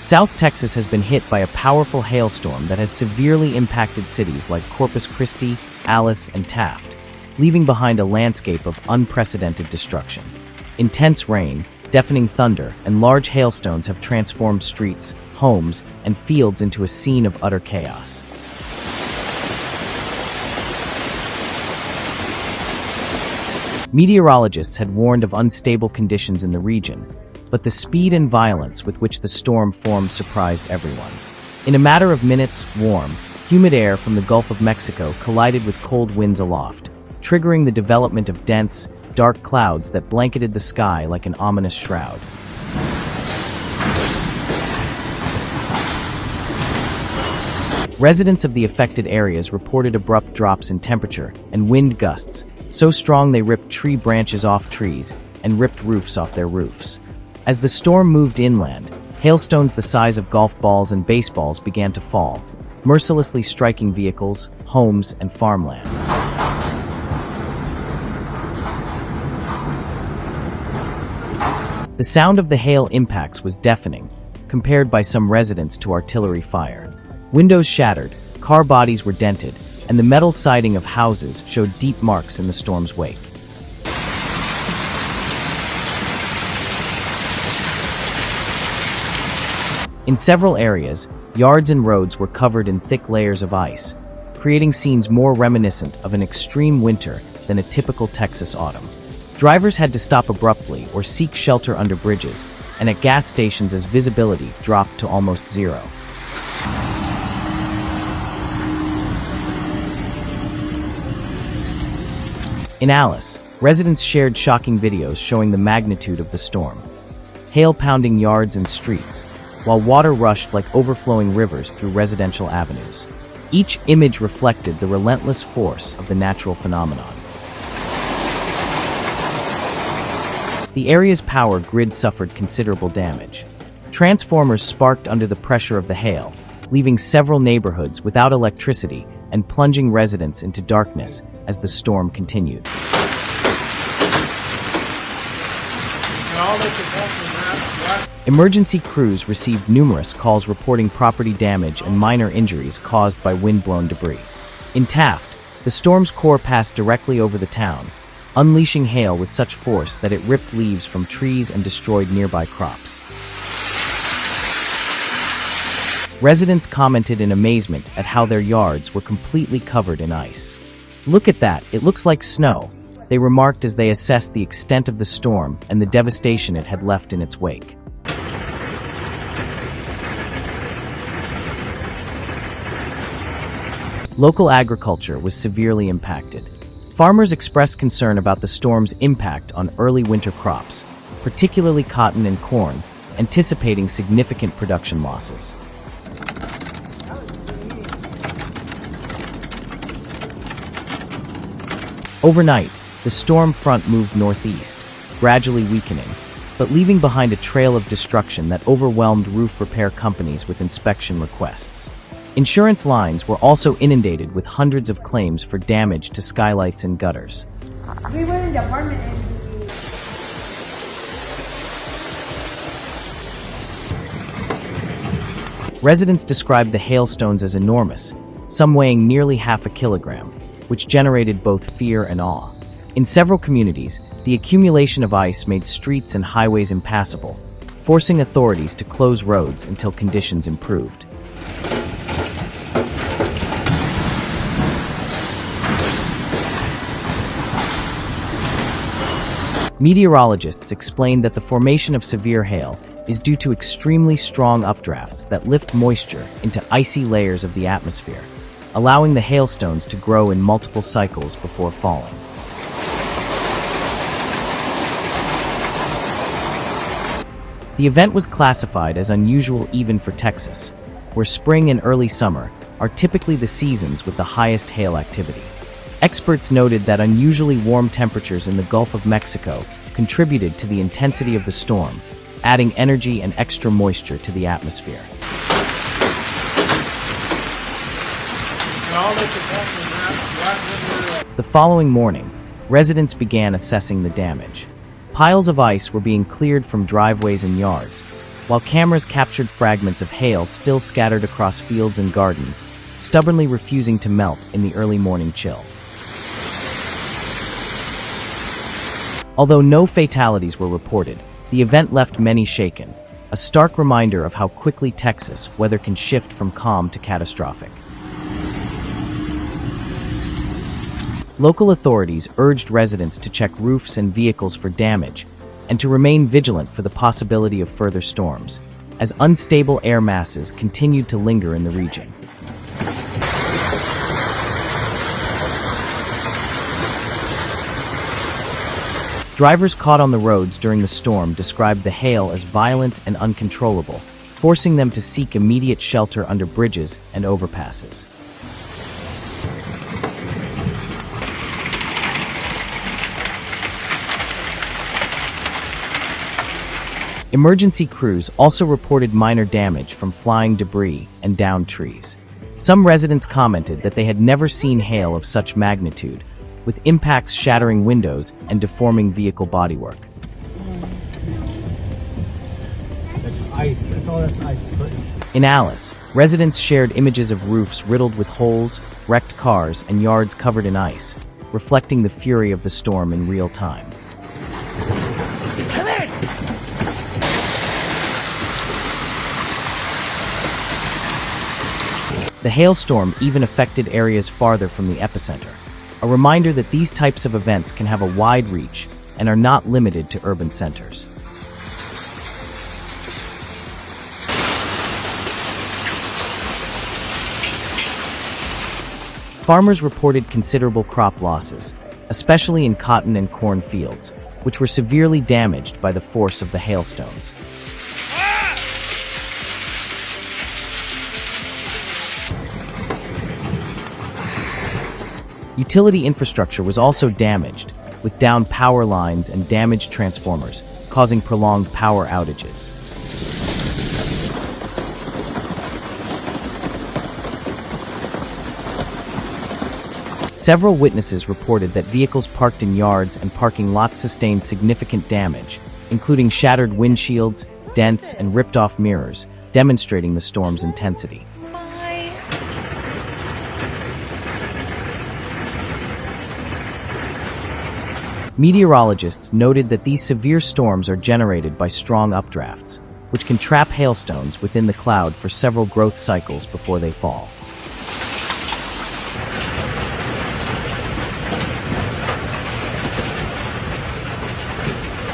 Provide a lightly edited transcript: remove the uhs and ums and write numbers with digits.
South Texas has been hit by a powerful hailstorm that has severely impacted cities like Corpus Christi, Alice, and Taft, leaving behind a landscape of unprecedented destruction. Intense rain, deafening thunder, and large hailstones have transformed streets, homes, and fields into a scene of utter chaos. Meteorologists had warned of unstable conditions in the region, but the speed and violence with which the storm formed surprised everyone. In a matter of minutes, warm, humid air from the Gulf of Mexico collided with cold winds aloft, triggering the development of dense, dark clouds that blanketed the sky like an ominous shroud. Residents of the affected areas reported abrupt drops in temperature and wind gusts, so strong they ripped tree branches off trees and ripped roofs off their roofs. As the storm moved inland, hailstones the size of golf balls and baseballs began to fall, mercilessly striking vehicles, homes, and farmland. The sound of the hail impacts was deafening, compared by some residents to artillery fire. Windows shattered, car bodies were dented, and the metal siding of houses showed deep marks in the storm's wake. In several areas, yards and roads were covered in thick layers of ice, creating scenes more reminiscent of an extreme winter than a typical Texas autumn. Drivers had to stop abruptly or seek shelter under bridges, and at gas stations as visibility dropped to almost zero. In Alice, residents shared shocking videos showing the magnitude of the storm. Hail pounding yards and streets, while water rushed like overflowing rivers through residential avenues. Each image reflected the relentless force of the natural phenomenon. The area's power grid suffered considerable damage. Transformers sparked under the pressure of the hail, leaving several neighborhoods without electricity and plunging residents into darkness as the storm continued. Emergency crews received numerous calls reporting property damage and minor injuries caused by wind-blown debris. In Taft, the storm's core passed directly over the town, unleashing hail with such force that it ripped leaves from trees and destroyed nearby crops. Residents commented in amazement at how their yards were completely covered in ice. "Look at that, it looks like snow," they remarked as they assessed the extent of the storm and the devastation it had left in its wake. Local agriculture was severely impacted. Farmers expressed concern about the storm's impact on early winter crops, particularly cotton and corn, anticipating significant production losses. Overnight, the storm front moved northeast, gradually weakening, but leaving behind a trail of destruction that overwhelmed roof repair companies with inspection requests. Insurance lines were also inundated with hundreds of claims for damage to skylights and gutters. We were in the apartment and Residents described the hailstones as enormous, some weighing nearly half a kilogram, which generated both fear and awe. In several communities, the accumulation of ice made streets and highways impassable, forcing authorities to close roads until conditions improved. Meteorologists explained that the formation of severe hail is due to extremely strong updrafts that lift moisture into icy layers of the atmosphere, allowing the hailstones to grow in multiple cycles before falling. The event was classified as unusual even for Texas, where spring and early summer are typically the seasons with the highest hail activity. Experts noted that unusually warm temperatures in the Gulf of Mexico contributed to the intensity of the storm, adding energy and extra moisture to the atmosphere. The following morning, residents began assessing the damage. Piles of ice were being cleared from driveways and yards, while cameras captured fragments of hail still scattered across fields and gardens, stubbornly refusing to melt in the early morning chill. Although no fatalities were reported, the event left many shaken, a stark reminder of how quickly Texas weather can shift from calm to catastrophic. Local authorities urged residents to check roofs and vehicles for damage and to remain vigilant for the possibility of further storms, as unstable air masses continued to linger in the region. Drivers caught on the roads during the storm described the hail as violent and uncontrollable, forcing them to seek immediate shelter under bridges and overpasses. Emergency crews also reported minor damage from flying debris and downed trees. Some residents commented that they had never seen hail of such magnitude, with impacts shattering windows and deforming vehicle bodywork. That's ice. That's all that's ice. In Alice, residents shared images of roofs riddled with holes, wrecked cars, and yards covered in ice, reflecting the fury of the storm in real time. Come in! The hailstorm even affected areas farther from the epicenter, a reminder that these types of events can have a wide reach and are not limited to urban centers. Farmers reported considerable crop losses, especially in cotton and corn fields, which were severely damaged by the force of the hailstones. Utility infrastructure was also damaged, with downed power lines and damaged transformers, causing prolonged power outages. Several witnesses reported that vehicles parked in yards and parking lots sustained significant damage, including shattered windshields, dents, and ripped-off mirrors, demonstrating the storm's intensity. Meteorologists noted that these severe storms are generated by strong updrafts, which can trap hailstones within the cloud for several growth cycles before they fall.